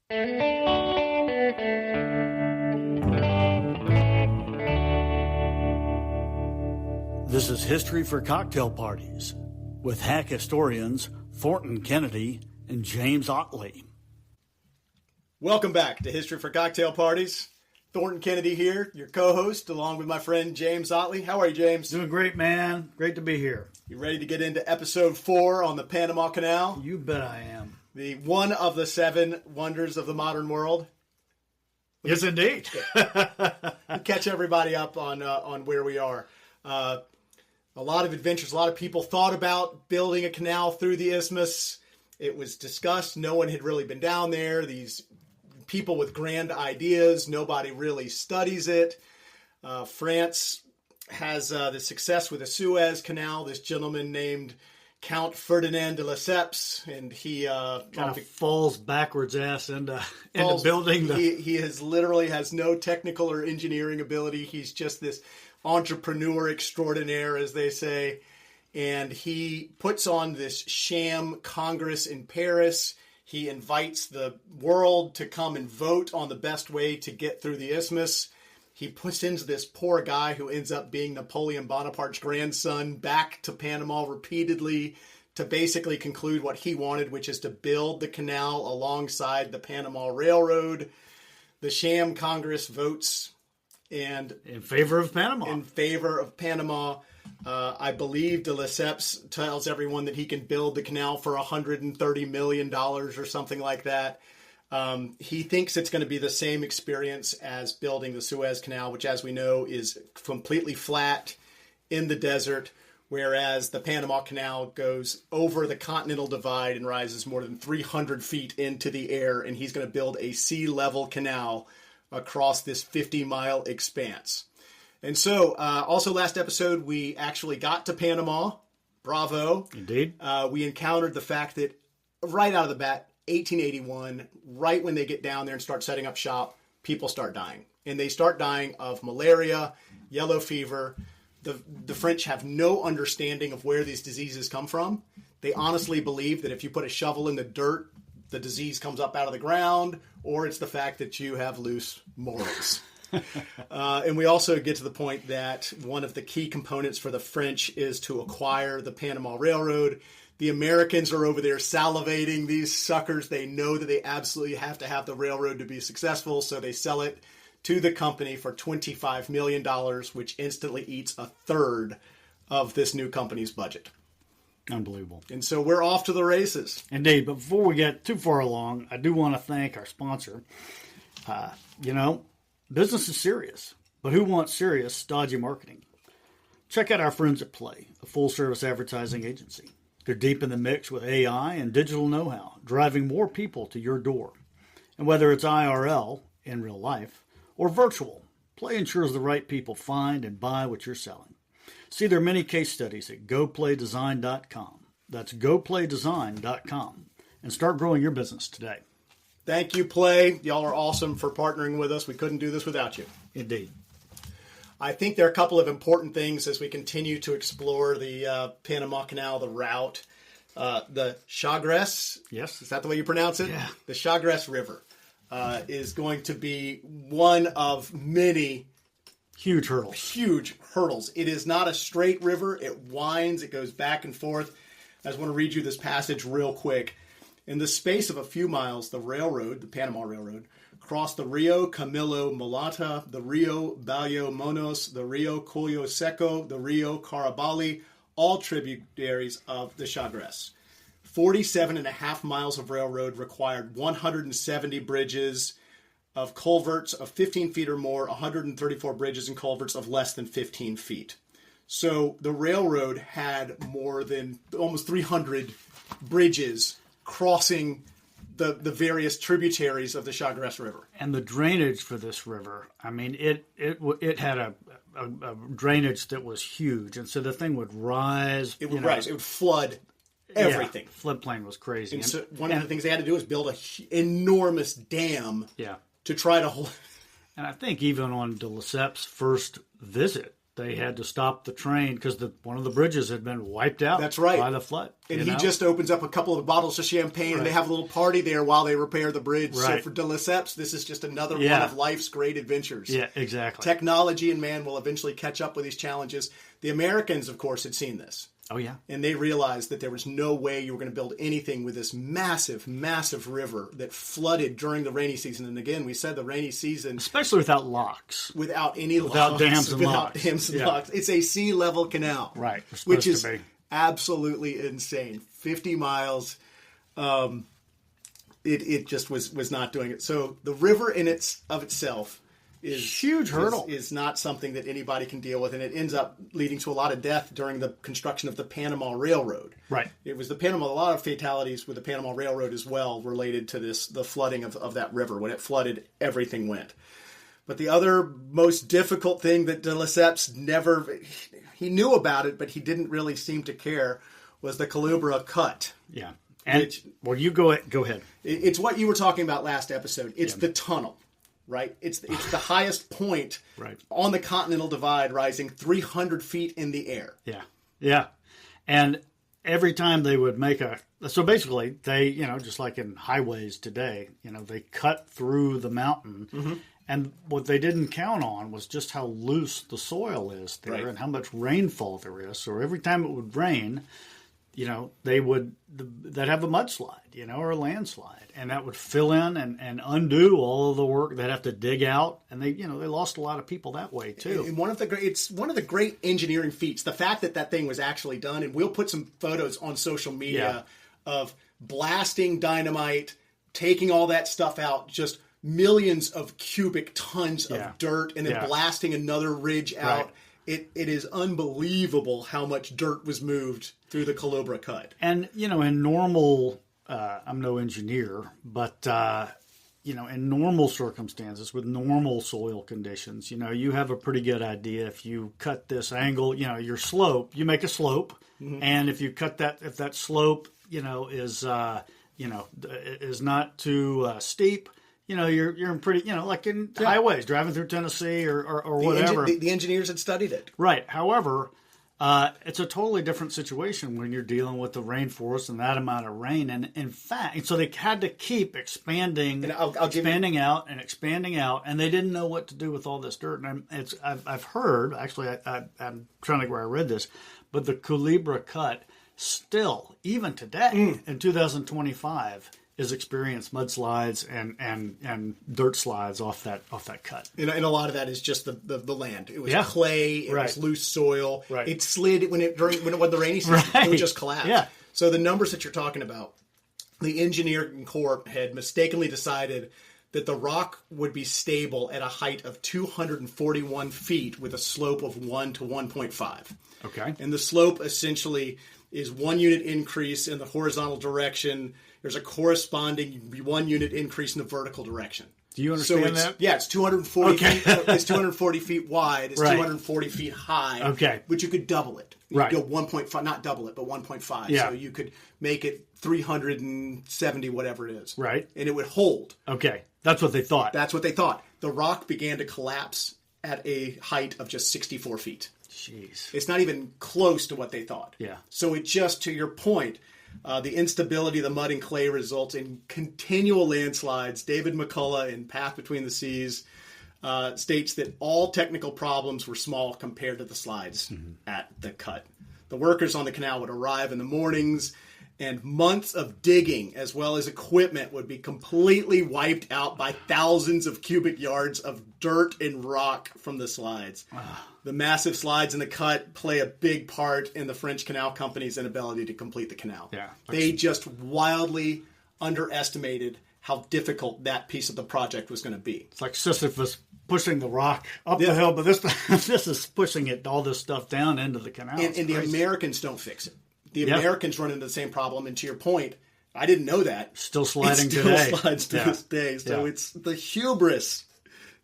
This is History for Cocktail Parties with hack historians Thornton Kennedy and James Ottley. Welcome back to History for Cocktail Parties. Thornton Kennedy here, your co-host, along with my friend James Ottley. How are you, James? Doing great, man. Great to be here. You ready to get into episode 4 on the Panama Canal? You bet I am. The one of the 7 wonders of the modern world. Yes, indeed. Catch everybody up on where we are. A lot of adventures. A lot of people thought about building a canal through the isthmus. It was discussed. No one had really been down there. These people with grand ideas. Nobody really studies it. France has the success with the Suez Canal. This gentleman named Count Ferdinand de Lesseps, and he kind of falls backwards ass into building. He has no technical or engineering ability. He's just this entrepreneur extraordinaire, as they say. And he puts on this sham Congress in Paris. He invites the world to come and vote on the best way to get through the isthmus. He sends this poor guy who ends up being Napoleon Bonaparte's grandson back to Panama repeatedly to basically conclude what he wanted, which is to build the canal alongside the Panama Railroad. The sham Congress votes and in favor of Panama. I believe de Lesseps tells everyone that he can build the canal for $130 million or something like that. He thinks it's going to be the same experience as building the Suez Canal, which, as we know, is completely flat in the desert, whereas the Panama Canal goes over the continental divide and rises more than 300 feet into the air, and he's going to build a sea-level canal across this 50-mile expanse. And so, also last episode, we actually got to Panama. Bravo. Indeed. We encountered the fact that right out of the bat, 1881, right when they get down there and start setting up shop, people start dying. And they start dying of malaria, yellow fever. The French have no understanding of where these diseases come from. They honestly believe that if you put a shovel in the dirt, the disease comes up out of the ground, or it's the fact that you have loose morals. And we also get to the point that one of the key components for the French is to acquire the Panama Railroad. The Americans are over there salivating. These suckers, they know that they absolutely have to have the railroad to be successful, so they sell it to the company for $25 million, which instantly eats a third of this new company's budget. Unbelievable. And so we're off to the races. Indeed, but before we get too far along, I do want to thank our sponsor. Business is serious, but who wants serious, stodgy marketing? Check out our friends at Play, a full-service advertising agency. They're deep in the mix with AI and digital know-how, driving more people to your door. And whether it's IRL, in real life, or virtual, Play ensures the right people find and buy what you're selling. See their many case studies at goplaydesign.com. That's goplaydesign.com. And start growing your business today. Thank you, Play. Y'all are awesome for partnering with us. We couldn't do this without you. Indeed. I think there are a couple of important things as we continue to explore the Panama Canal, the route. The Chagres, yes, is that the way you pronounce it? Yeah. The Chagres River is going to be one of many huge hurdles. It is not a straight river. It winds. It goes back and forth. I just want to read you this passage real quick. In the space of a few miles, the railroad, the Panama Railroad, crossed the Rio Camilo Mulata, the Rio Ballo Monos, the Rio Cuyo Seco, the Rio Carabali, all tributaries of the Chagres. 47.5 miles of railroad required 170 bridges of culverts of 15 feet or more, 134 bridges and culverts of less than 15 feet. So the railroad had more than almost 300 bridges crossing the various tributaries of the Chagres River. And the drainage for this river, I mean, it had a drainage that was huge. And so the thing would rise. It would rise. It would flood everything. Yeah, floodplain was crazy. And so one of the things they had to do is build an enormous dam to try to hold. And I think even on de Lesseps' first visit, they had to stop the train because one of the bridges had been wiped out. That's right. By the flood. And he just opens up a couple of bottles of champagne, and they have a little party there while they repair the bridge. Right. So for de Lesseps, this is just another one of life's great adventures. Yeah, exactly. Technology and man will eventually catch up with these challenges. The Americans, of course, had seen this. Oh, yeah. And they realized that there was no way you were going to build anything with this massive, massive river that flooded during the rainy season. And again, we said the rainy season... Especially without locks. Without any locks. Without dams and locks. Without dams and locks. It's a sea level canal. Right. Which is absolutely insane. 50 miles. It just was not doing it. So the river in itself is huge hurdle. Is not something that anybody can deal with, and it ends up leading to a lot of death during the construction of the Panama Railroad. Right. It was a lot of fatalities with the Panama Railroad as well related to the flooding of that river. When it flooded, everything went. But the other most difficult thing that de Lesseps he knew about it, but he didn't really seem to care, was the Culebra Cut. Yeah. And you go ahead. It's what you were talking about last episode. It's the tunnel. Right, it's the highest point on the Continental Divide, rising 300 feet in the air. Yeah, and every time they would so basically they, just like in highways today, they cut through the mountain, and what they didn't count on was just how loose the soil is there and how much rainfall there is. So every time it would rain, they'd have a mudslide, or a landslide. And that would fill in and undo all of the work. They'd have to dig out, and they lost a lot of people that way too. And it's one of the great engineering feats. The fact that thing was actually done, and we'll put some photos on social media of blasting dynamite, taking all that stuff out, just millions of cubic tons of dirt, and then blasting another ridge out. Right. It is unbelievable how much dirt was moved through the Culebra Cut. And in normal. I'm no engineer, but, in normal circumstances with normal soil conditions, you have a pretty good idea if you cut this angle, your slope, you make a slope. Mm-hmm. And if you cut if that slope, is not too steep, you're in pretty, like in highways, driving through Tennessee or whatever. The engineers had studied it. Right. However, it's a totally different situation when you're dealing with the rainforest and that amount of rain. And in fact, so they had to keep expanding, expanding out, and they didn't know what to do with all this dirt. And I've heard, actually, I'm trying to think where I read this, but the Culebra Cut still, even today, in 2025, is experienced mudslides and dirt slides off that cut. And a lot of that is just the land. It was clay. It was loose soil. Right. It slid when it was the rainy season. It would just collapse. Yeah. So the numbers that you're talking about, the engineering corps had mistakenly decided that the rock would be stable at a height of 241 feet with a slope of 1 to 1.5. Okay. And the slope essentially is 1 unit increase in the horizontal direction. There's a corresponding 1 unit increase in the vertical direction. Do you understand that? Yeah, it's 240 feet. It's 240 feet wide. It's 240 feet high. Okay. But you could double it. You could go 1.5, not double it, but 1.5. Yeah. So you could make it 370, whatever it is. Right. And it would hold. Okay. That's what they thought. That's what they thought. The rock began to collapse at a height of just 64 feet. Jeez. It's not even close to what they thought. Yeah. So it just, to your point, the instability of the mud and clay results in continual landslides. David McCullough in Path Between the Seas states that all technical problems were small compared to the slides at the cut. The workers on the canal would arrive in the mornings, and months of digging as well as equipment would be completely wiped out by thousands of cubic yards of dirt and rock from the slides. The massive slides in the cut play a big part in the French Canal Company's inability to complete the canal. Yeah, they just wildly underestimated how difficult that piece of the project was going to be. It's like Sisyphus pushing the rock up the hill, but this is pushing all this stuff down into the canal. And the Americans don't fix it. The Americans run into the same problem, and to your point, I didn't know that. Still sliding today. It still slides to this day. So it's the hubris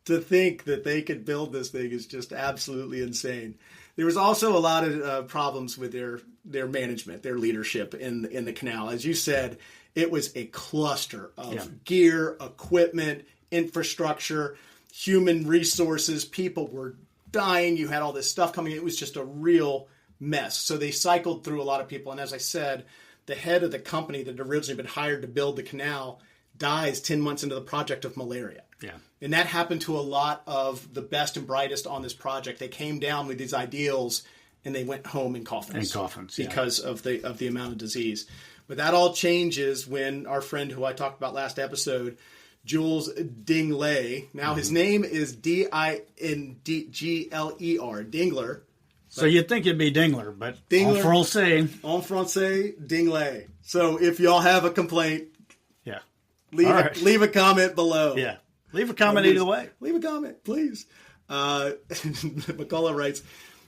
to think that they could build this thing is just absolutely insane. There was also a lot of problems with their management, their leadership in the canal. As you said, it was a cluster of gear, equipment, infrastructure, human resources. People were dying. You had all this stuff coming. It was just a real mess. So they cycled through a lot of people. And as I said, the head of the company that had originally been hired to build the canal dies 10 months into the project of malaria. Yeah. And that happened to a lot of the best and brightest on this project. They came down with these ideals and they went home in coffins. Because of the amount of disease. But that all changes when our friend who I talked about last episode, Jules Dingler. Now his name is Dingler. Dingler. So you'd think it'd be Dingler, but Dingler, en français, Dingler. So if y'all have a complaint, leave a comment below. Yeah. Leave a comment either way. Leave a comment, please. McCullough writes,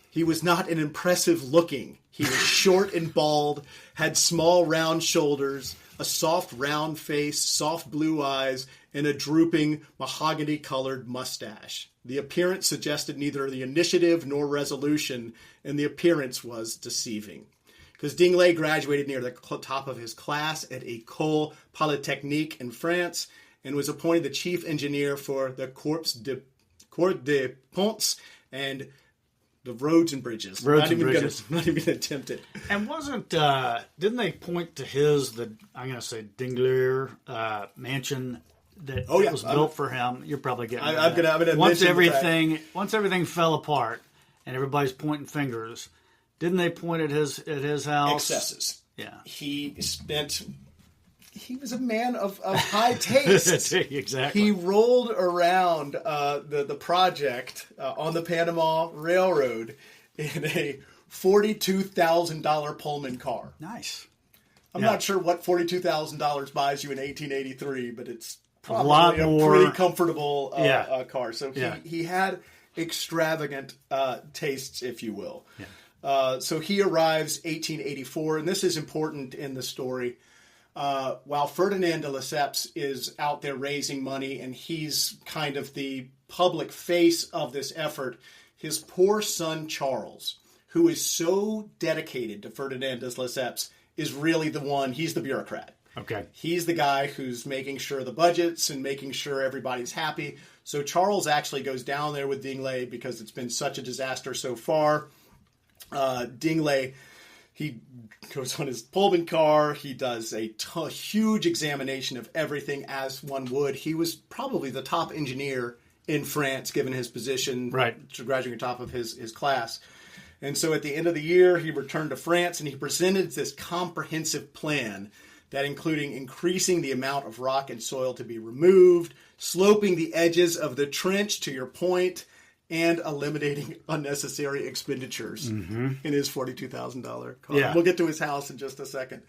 he was not an impressive looking. He was short and bald, had small round shoulders, a soft round face, soft blue eyes, and a drooping mahogany-colored mustache. The appearance suggested neither the initiative nor resolution, and the appearance was deceiving. Because Dingler graduated near the top of his class at École Polytechnique in France and was appointed the chief engineer for the Corps de Ponts and the roads and bridges. Not even going to attempt it. And didn't they point to I'm going to say Dingler mansion that was built for him? You're probably getting I'm going to once everything fell apart and everybody's pointing fingers, didn't they point at his house? Excesses. Yeah. He was a man of high taste. Exactly. He rolled around the project on the Panama Railroad in a $42,000 Pullman car. Nice. I'm not sure what $42,000 buys you in 1883, but it's probably a pretty comfortable car. So he had extravagant tastes, if you will. Yeah. So he arrives 1884, and this is important in the story. While Ferdinand de Lesseps is out there raising money and he's kind of the public face of this effort, his poor son Charles, who is so dedicated to Ferdinand de Lesseps, is really he's the bureaucrat. Okay. He's the guy who's making sure the budgets and making sure everybody's happy. So Charles actually goes down there with Dingler because it's been such a disaster so far. Dingler, he goes on his Pullman car. He does a huge examination of everything, as one would. He was probably the top engineer in France, given his position, to graduating top of his class. And so at the end of the year, he returned to France, and he presented this comprehensive plan that including increasing the amount of rock and soil to be removed, sloping the edges of the trench, to your point, and eliminating unnecessary expenditures in his $42,000 car. Yeah. We'll get to his house in just a second.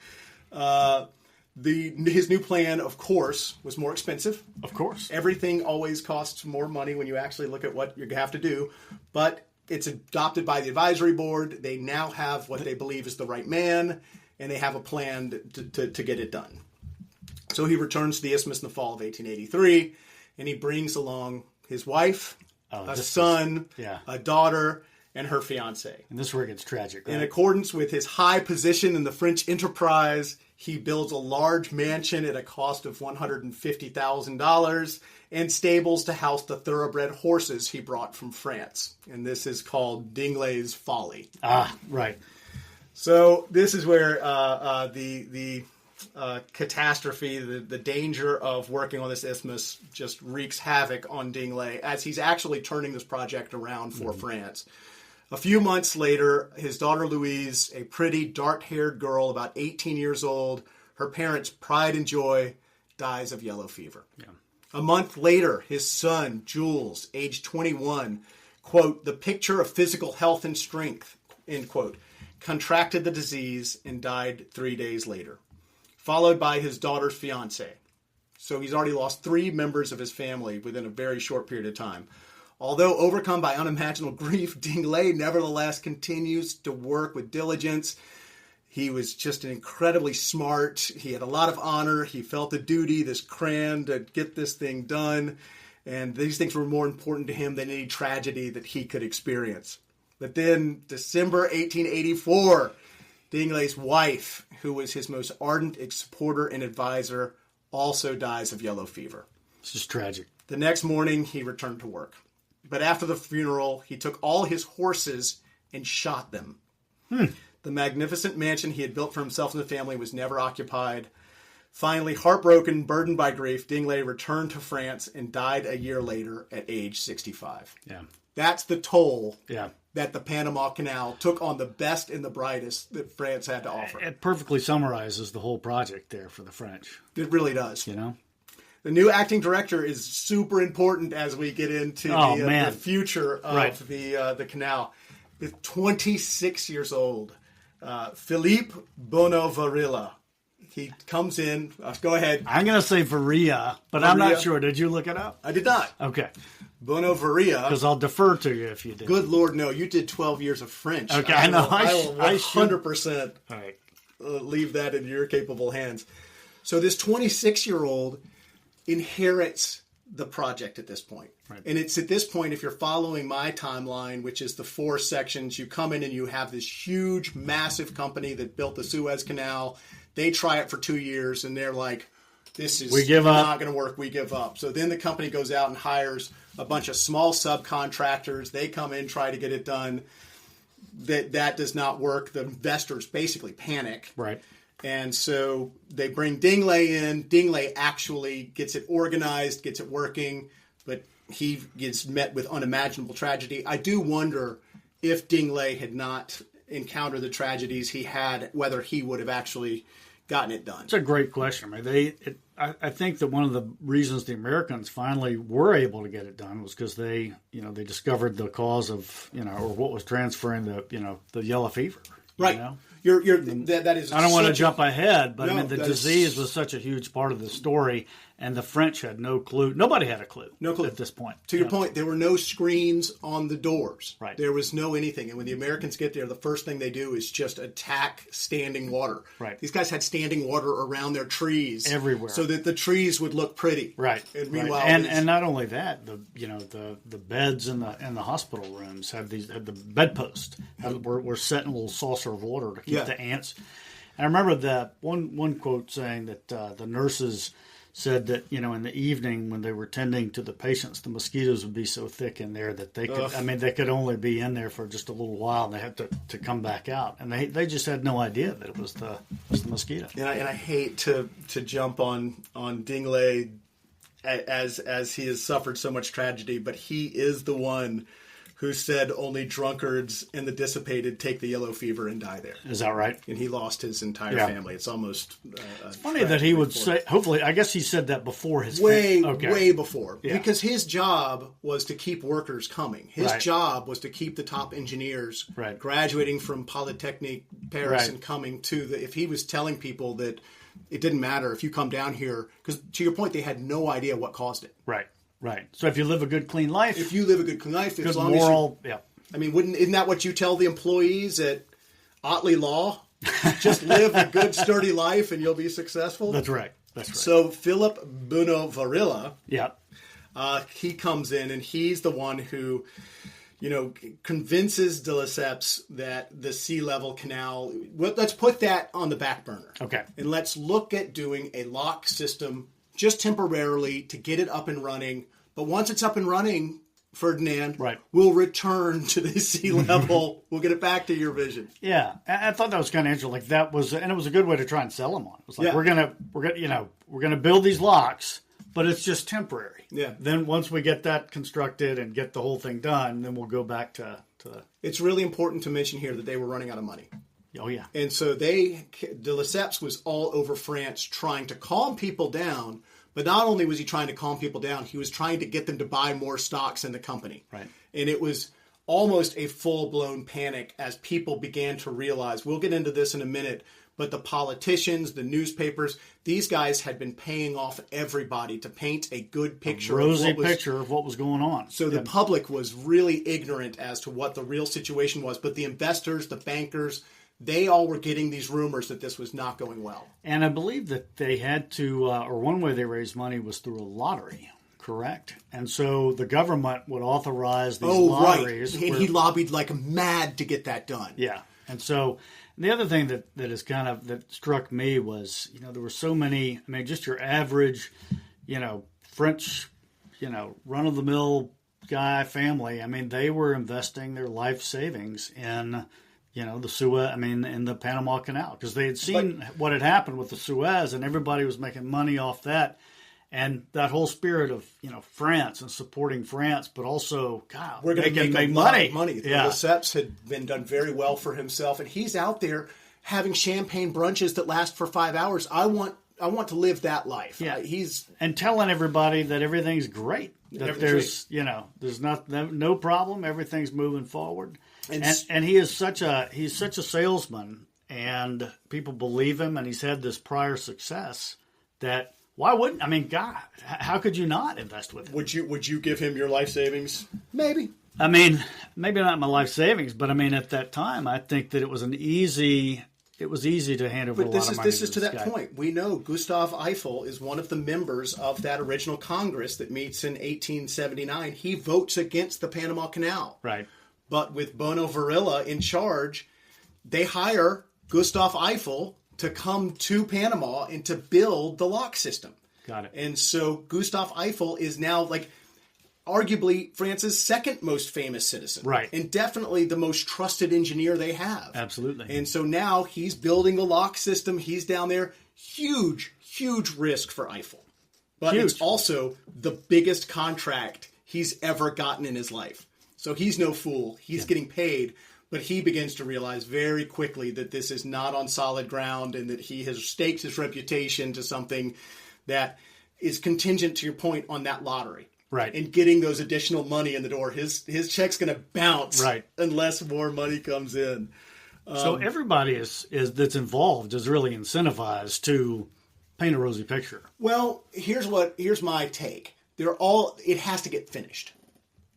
His new plan, of course, was more expensive. Of course. Everything always costs more money when you actually look at what you have to do. But it's adopted by the advisory board. They now have what they believe is the right man, and they have a plan to get it done. So he returns to the Isthmus in the fall of 1883, and he brings along his wife, a son, a daughter, and her fiancé. And this is where it gets tragic, right? In accordance with his high position in the French enterprise, he builds a large mansion at a cost of $150,000 and stables to house the thoroughbred horses he brought from France. And this is called Dingler's Folly. Ah, right. So this is where the catastrophe, the danger of working on this isthmus just wreaks havoc on Dingler as he's actually turning this project around for France. A few months later, his daughter Louise, a pretty dark-haired girl about 18 years old, her parents' pride and joy, dies of yellow fever. Yeah. A month later, his son, Jules, age 21, quote, the picture of physical health and strength, end quote, contracted the disease and died 3 days later, followed by his daughter's fiance. So he's already lost 3 members of his family within a very short period of time. Although overcome by unimaginable grief, Dingler nevertheless continues to work with diligence. He was just an incredibly smart. He had a lot of honor. He felt a duty, this cran, to get this thing done. And these things were more important to him than any tragedy that he could experience. But then, December 1884, Dingler's wife, who was his most ardent supporter and advisor, also dies of yellow fever. It's just tragic. The next morning, he returned to work. But after the funeral, he took all his horses and shot them. The magnificent mansion he had built for himself and the family was never occupied. Finally, heartbroken, burdened by grief, Dingler returned to France and died a year later at age 65. Yeah. That's the toll Yeah. that the Panama Canal took on the best and the brightest that France had to offer. It perfectly summarizes the whole project there for the French. It really does. You know? The new acting director is super important as we get into the future of the canal. He's 26 years old. Philippe Bonnevarilla. He comes in. Go ahead. I'm going to say Varia, but I'm not sure. Did you look it up? I did not. Okay. Bonnevarilla. Because I'll defer to you if you did. Good Lord, no. You did 12 years of French. Okay, I know. I will 100% All right. Leave that in your capable hands. So this 26-year-old inherits the project at this point. Right. And it's at this point, if you're following my timeline, which is the 4 sections, you come in and you have this huge, massive company that built the Suez Canal. They try it for 2 years and they're like, this is not going to work. We give up. So then the company goes out and hires a bunch of small subcontractors. They come in, try to get it done. That does not work. The investors basically panic. Right. And so they bring Dingler in. Dingler actually gets it organized, gets it working, but he gets met with unimaginable tragedy. I do wonder if Dingler had not encountered the tragedies he had, whether he would have actually gotten it done. It's a great question. I mean, I think that one of the reasons the Americans finally were able to get it done was because they discovered the cause of, or what was transferring the yellow fever. Right. You know? That is. I don't want to jump ahead, but I mean, the disease was such a huge part of the story, and the French had no clue. Nobody had a clue. No clue at this point. To your point, there were no screens on the doors. Right. There was no anything. And when the Americans get there, the first thing they do is just attack standing water. Right. These guys had standing water around their trees everywhere, so that the trees would look pretty. Right. And meanwhile, and not only that, the beds in the hospital rooms had the bedposts were set in a little saucer of water to keep the ants. And I remember that one quote saying that the nurses said that, in the evening when they were tending to the patients, the mosquitoes would be so thick in there that they could, they could only be in there for just a little while and they had to come back out. And they just had no idea that it was the mosquito. And I hate to jump on Dingler as he has suffered so much tragedy, but he is the one who said only drunkards and the dissipated take the yellow fever and die there. Is that right? And he lost his entire family. It's almost it's funny that he would say, hopefully, I guess he said that before his way before. Yeah. Because his job was to keep workers coming. His job was to keep the top engineers graduating from Polytechnique Paris and coming to if he was telling people that it didn't matter if you come down here, because to your point, they had no idea what caused it. Right. So if you live a good, clean life. If you live a good, clean life. Good moral, isn't that what you tell the employees at Ottley Law? Just live a good, sturdy life and you'll be successful? That's right. So Philippe Bonnevarilla, he comes in and he's the one who, convinces de Lesseps that the sea level canal, let's put that on the back burner. Okay. And let's look at doing a lock system just temporarily to get it up and running. But once it's up and running, Ferdinand, we'll return to the sea level. We'll get it back to your vision. Yeah, I thought that was kind of interesting. Like that was, and it was a good way to try and sell them on. It was like we're gonna build these locks, but it's just temporary. Yeah. Then once we get that constructed and get the whole thing done, then we'll go back to. It's really important to mention here that they were running out of money. Oh yeah. And so de Lesseps was all over France trying to calm people down. But not only was he trying to calm people down, he was trying to get them to buy more stocks in the company. Right. And it was almost a full-blown panic as people began to realize, we'll get into this in a minute, but the politicians, the newspapers, these guys had been paying off everybody to paint a good picture. Picture of what was going on. So the public was really ignorant as to what the real situation was. But the investors, the bankers, they all were getting these rumors that this was not going well. And I believe that they had to, or one way they raised money was through a lottery, correct? And so the government would authorize these lotteries. Right. And he lobbied like mad to get that done. Yeah. And so the other thing that is that struck me was, there were so many, just your average, French, run-of-the-mill guy family, I mean, they were investing their life savings in, the Suez, in the Panama Canal, because they had seen what had happened with the Suez, and everybody was making money off that. And that whole spirit of, France and supporting France, but also, God, we're going to make money. Yeah. Lesseps had done very well for himself, and he's out there having champagne brunches that last for 5 hours. I want to live that life. Yeah. And telling everybody that everything's great. That there's no problem. Everything's moving forward. And he is such a salesman, and people believe him, and he's had this prior success that why wouldn't, God, how could you not invest with him? Would you give him your life savings? Maybe. Maybe not my life savings, but at that time I think that it was easy to hand over a lot of money. This is to that point. We know Gustav Eiffel is one of the members of that original Congress that meets in 1879. He votes against the Panama Canal. Right. But with Bono Varilla in charge, they hire Gustav Eiffel to come to Panama and to build the lock system. Got it. And so Gustav Eiffel is now arguably France's second most famous citizen. Right. And definitely the most trusted engineer they have. Absolutely. And so now he's building the lock system. He's down there. Huge, huge risk for Eiffel. But it's also the biggest contract he's ever gotten in his life. So he's no fool. He's getting paid. But he begins to realize very quickly that this is not on solid ground and that he has staked his reputation to something that is contingent, to your point, on that lottery. Right. And getting those additional money in the door. His check's going to bounce unless more money comes in. So everybody that's involved is really incentivized to paint a rosy picture. Well, here's my take. It has to get finished.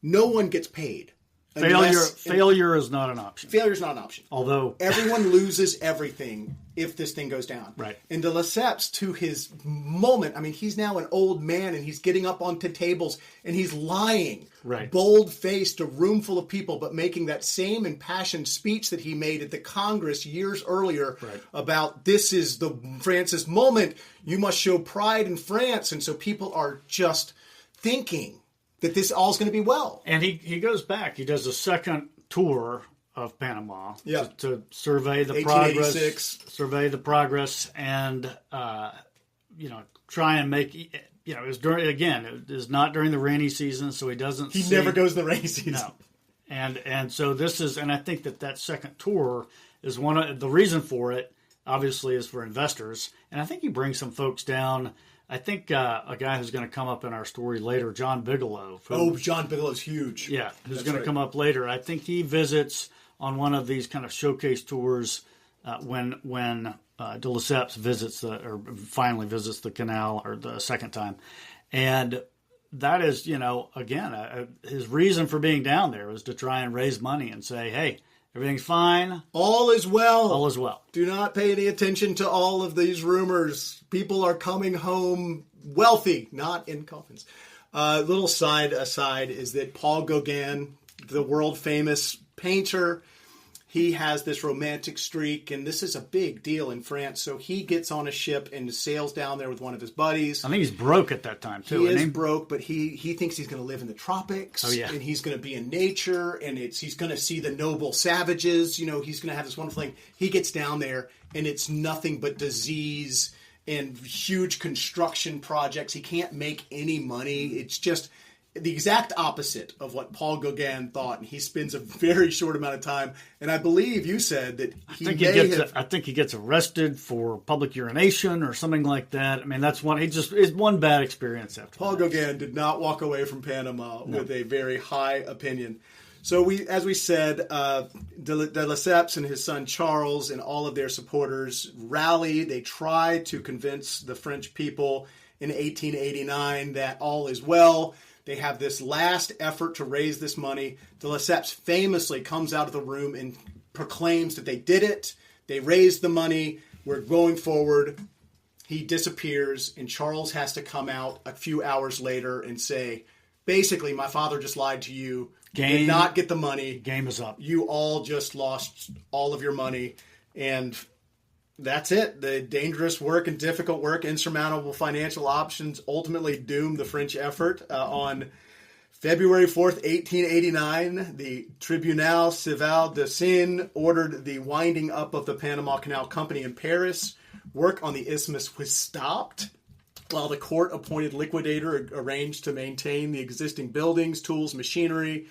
No one gets paid. Failure is not an option. Failure is not an option. Although everyone loses everything if this thing goes down. Right. And de Lesseps, to his moment, he's now an old man and he's getting up onto tables and he's lying, bold-faced, a room full of people, but making that same impassioned speech that he made at the Congress years earlier about this is France's moment. You must show pride in France. And so people are just thinking that this all's going to be well. And he goes back. He does a second tour of Panama to survey the progress, and try and make. It was it is not during the rainy season, so he doesn't. He never goes the rainy season. No, and so this is, and I think that second tour is one of the reason for it. Obviously, is for investors, and I think he brings some folks down. I think a guy who's going to come up in our story later, John Bigelow. John Bigelow's huge. Yeah, who's going to come up later. I think he visits on one of these kind of showcase tours when de Lesseps finally visits the canal, or the second time. And that is, again, his reason for being down there was to try and raise money and say, hey, everything's fine. All is well. All is well. Do not pay any attention to all of these rumors. People are coming home wealthy, not in coffins. Little aside is that Paul Gauguin, the world famous painter, he has this romantic streak, and this is a big deal in France. So he gets on a ship and sails down there with one of his buddies. I think he's broke at that time, too. He is broke, but he thinks he's going to live in the tropics. Oh, yeah. And he's going to be in nature, and he's going to see the noble savages. He's going to have this wonderful thing. He gets down there, and it's nothing but disease and huge construction projects. He can't make any money. It's just the exact opposite of what Paul Gauguin thought, and he spends a very short amount of time. And I believe you said that I think he gets arrested for public urination or something like that. That's one. It's one bad experience after. Paul Gauguin did not walk away from Panama with a very high opinion. So as we said, de Lesseps and his son Charles and all of their supporters rally. They try to convince the French people in 1889 that all is well. They have this last effort to raise this money. De Lesseps famously comes out of the room and proclaims that they did it. They raised the money. We're going forward. He disappears, and Charles has to come out a few hours later and say, basically, my father just lied to you. You did not get the money. Game is up. You all just lost all of your money. And that's it. The dangerous work and difficult work, insurmountable financial options ultimately doomed the French effort on February 4th, 1889, the Tribunal Civil de Seine ordered the winding up of the Panama Canal Company in Paris. Work on the isthmus was stopped, while the court-appointed liquidator arranged to maintain the existing buildings, tools, machinery.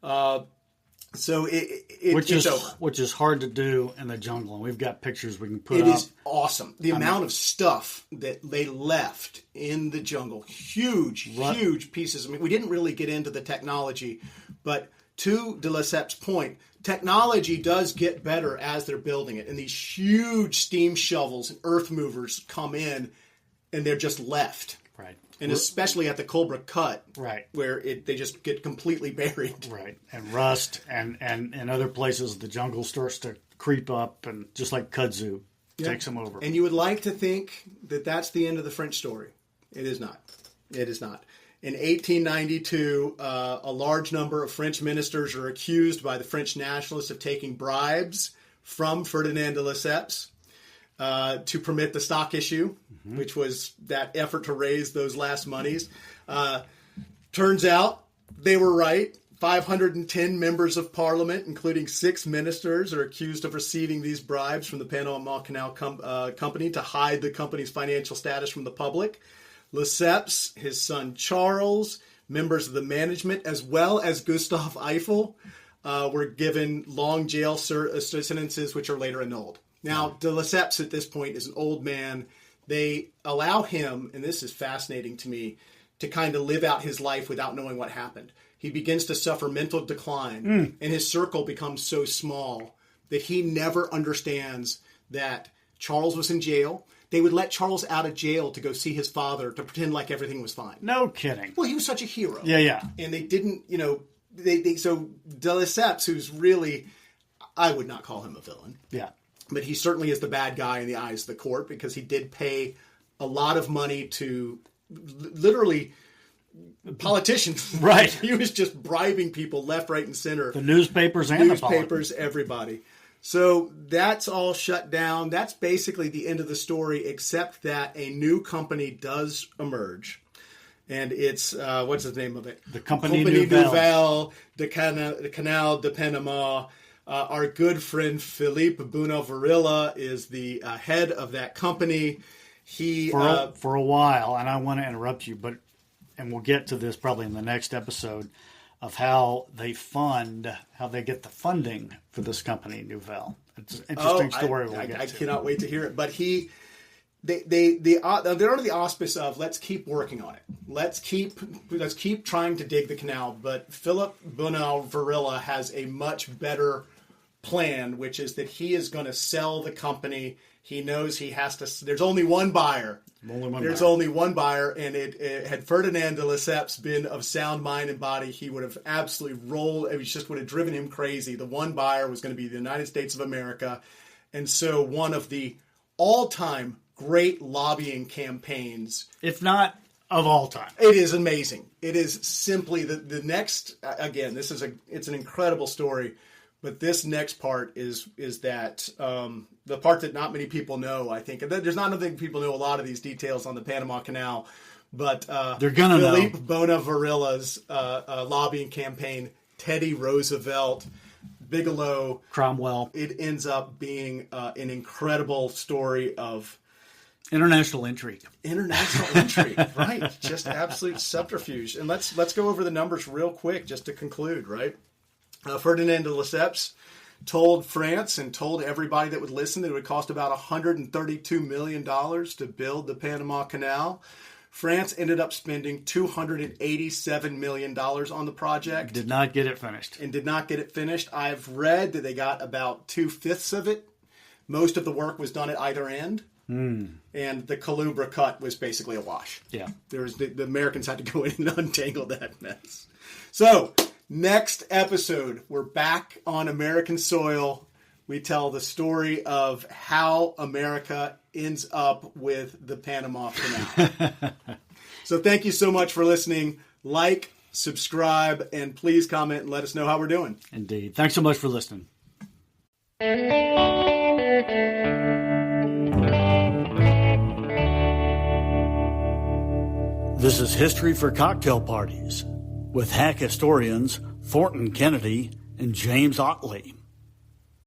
So it's over. Which is hard to do in the jungle, and we've got pictures we can put up. It is awesome. The amount of stuff that they left in the jungle, huge pieces. I mean, we didn't really get into the technology, but to de Lesseps' point, technology does get better as they're building it, and these huge steam shovels and earth movers come in, and they're just left. Right. And especially at the Culebra Cut, right, where they just get completely buried. Right. And rust, and in other places, the jungle starts to creep up, and just like kudzu, takes them over. And you would like to think that that's the end of the French story. It is not. It is not. In 1892, a large number of French ministers are accused by the French nationalists of taking bribes from Ferdinand de Lesseps to permit the stock issue, which was that effort to raise those last monies. Turns out they were right. 510 members of parliament, including 6 ministers, are accused of receiving these bribes from the Panama Canal Company to hide the company's financial status from the public. Lesseps, his son Charles, members of the management, as well as Gustave Eiffel, were given long jail sentences, which are later annulled. Now, de Lesseps at this point is an old man. They allow him, and this is fascinating to me, to kind of live out his life without knowing what happened. He begins to suffer mental decline, and his circle becomes so small that he never understands that Charles was in jail. They would let Charles out of jail to go see his father to pretend like everything was fine. No kidding. Well, he was such a hero. Yeah. And they didn't, so de Lesseps, who's really, I would not call him a villain. Yeah. But he certainly is the bad guy in the eyes of the court because he did pay a lot of money to literally politicians. Right. He was just bribing people left, right, and center. The newspapers and the politics. Everybody. So that's all shut down. That's basically the end of the story, except that a new company does emerge. And it's, what's the name of it? The Compagnie Nouvelle de Canal de Panama. Our good friend Philippe Bonavarilla is the head of that company. He for a while, and I want to interrupt you, and we'll get to this probably in the next episode of how they get the funding for this company Nouvelle. It's an interesting story. I cannot wait to hear it. But they're under the auspice of let's keep working on it. Let's keep trying to dig the canal. But Philip Bonavarilla has a much better plan, which is that he is going to sell the company. He knows he has to. There's only one buyer. Only one buyer, and it had Ferdinand de Lesseps been of sound mind and body, he would have absolutely rolled. It just would have driven him crazy. The one buyer was going to be the United States of America, and so one of the all-time great lobbying campaigns, if not of all time. It is amazing. It is simply the next. Again, it's an incredible story. But this next part is that the part that not many people know, I think. And there's not many people know a lot of these details on the Panama Canal. But they're going to know. Philippe Bonavarilla's lobbying campaign, Teddy Roosevelt, Bigelow, Cromwell. It ends up being an incredible story of international intrigue. Right? Just absolute subterfuge. And let's go over the numbers real quick just to conclude, right? Ferdinand de Lesseps told France and told everybody that would listen that it would cost about $132 million to build the Panama Canal. France ended up spending $287 million on the project. Did not get it finished. I've read that they got about 2/5 of it. Most of the work was done at either end. And the Culebra Cut was basically a wash. Yeah. The Americans had to go in and untangle that mess. So, next episode, we're back on American soil. We tell the story of how America ends up with the Panama Canal. So thank you so much for listening. Like, subscribe, and please comment and let us know how we're doing. Indeed. Thanks so much for listening. This is History for Cocktail Parties. with hack historians Thornton Kennedy and James Ottley.